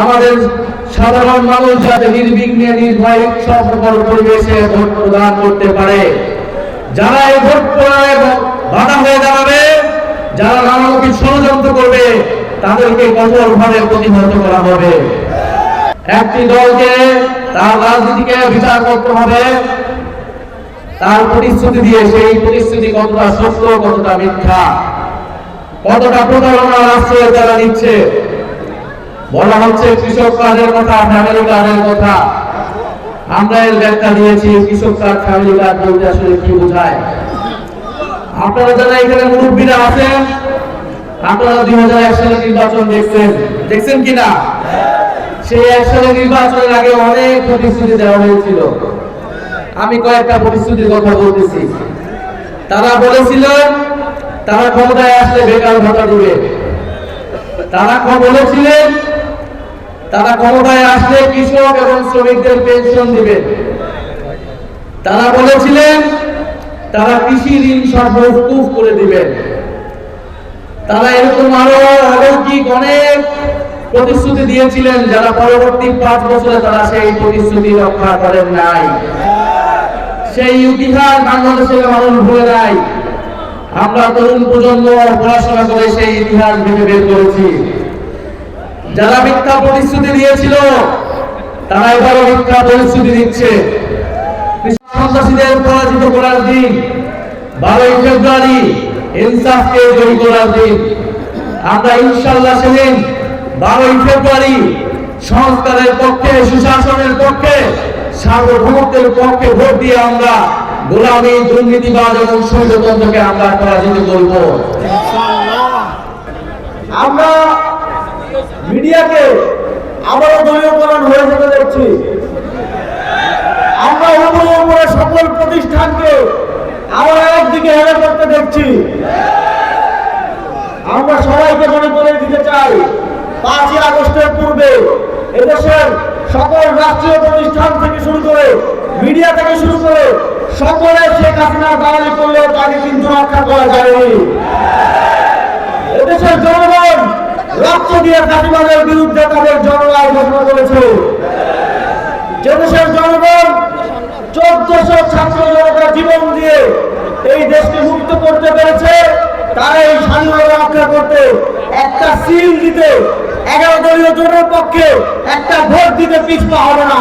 আমাদের সাধারণ মানুষ যাতে নির্বিঘ্নে নির্ভয়ে উৎসবমুখর পরিবেশে ভোট প্রদান করতে পারে। যারা এই ভোট প্রদানে বাধা হয়ে দাঁড়াবে, যারা নানামুখী ষড়যন্ত্র করবে, তাদেরকে কঠোরভাবে প্রতিহত করা হবে। একটি দলকে তার রাজনীতিকে বিচার করতে হবে তার প্রতিশ্রুতি দিয়ে, সেই প্রতিশ্রুতি কতটা সত্য, কতটা মিথ্যা, কতটা প্রতারণা রাষ্ট্রের দ্বারা নিচ্ছে। বলা হচ্ছে কৃষক কার্ডের কথা, ফ্যামিলি কার্ডের কথা। আমরা এর ব্যাখ্যা দিয়েছি কৃষক কার্ড, ফ্যামিলি কার্ড বলতে আসলে কি বোঝায়। আপনারা যারা এখানে মুরব্বীরা আছেন, আপনারা 2001 সালে নির্বাচন দেখছেন কিনা? সেই 1 সালে নির্বাচনের আগে অনেক প্রতিশ্রুতি দেওয়া হয়েছিল। আমি কয়েকটা প্রতিশ্রুতির কথা বলতেছি। তারা বলেছিলেন তারা ক্ষমতায় আসলে বেকার ভাতা দিবে। তারা বলেছিলেন তারা ক্ষমতায় আসলে কৃষক এবং শ্রমিকদের পেনশন দিবে। তারা বলেছিলেন তারা কৃষি ঋণ সব মওকুফ করে দিবেন। তারা এরকম আরো অলৌকিক অনেক প্রতিশ্রুতি দিয়েছিলেন, যারা পরবর্তী 5 বছরে তারা সেই প্রতিশ্রুতি রক্ষা করেন নাই। সেই ইতিহাস বাংলাদেশের মানুষ ভুলে নাই। আমরা তরুণ প্রজন্ম পড়াশোনা করে সেই ইতিহাস ভেবে বের করেছি। যারা মিথ্যা প্রতিশ্রুতি দিয়েছিল তারা এবারও মিথ্যা প্রতিশ্রুতি দিচ্ছে। সন্ত্রাসীদের পরাজিত করার দিন 12ই ফেব্রুয়ারি ইনসাফকে জয়ী করার দিন। আমরা ইনশাআল্লাহ সেদিন 12ই ফেব্রুয়ারি সংস্কারের পক্ষে, সুশাসনের পক্ষে, সার্বভৌমত্বের পক্ষে ভোট দিয়ে আমরা গোলামি, দুর্নীতিবাদ এবং স্বৈরতন্ত্রকে আমরা পরাজিত করব। আমরা মিডিয়াকে আবারও দলীয়করণ হয়ে যেতে দেখছি। আমরা উপরে সকল প্রতিষ্ঠানকে আবার একদিকে হেলে করতে দেখছি। আমরা সবাইকে মনে করে দিতে চাই, 5ই আগস্টের পূর্বে এদেশের সকল রাষ্ট্রীয় প্রতিষ্ঠান থেকে শুরু করে, মিডিয়া থেকে শুরু করে সকলে শেখ হাসিনা দালালি করলেও তাকে কিন্তু রক্ষা করা যায়নি। এদেশের জনগণ রক্ত দিয়ে ফাঁসিবাদের বিরুদ্ধে তাদের জনগণ ঘোষণা করেছে। যে দেশের জনগণ 1400 ছাত্র জনতা জীবন দিয়ে এই দেশকে মুক্ত করতে পেরেছে, তারা এই স্বাধীনতা রক্ষা করতে একটা সিল দিতে, 11 দলীয় জোটের পক্ষে একটা ভোট দিতে পিছপা হবে না।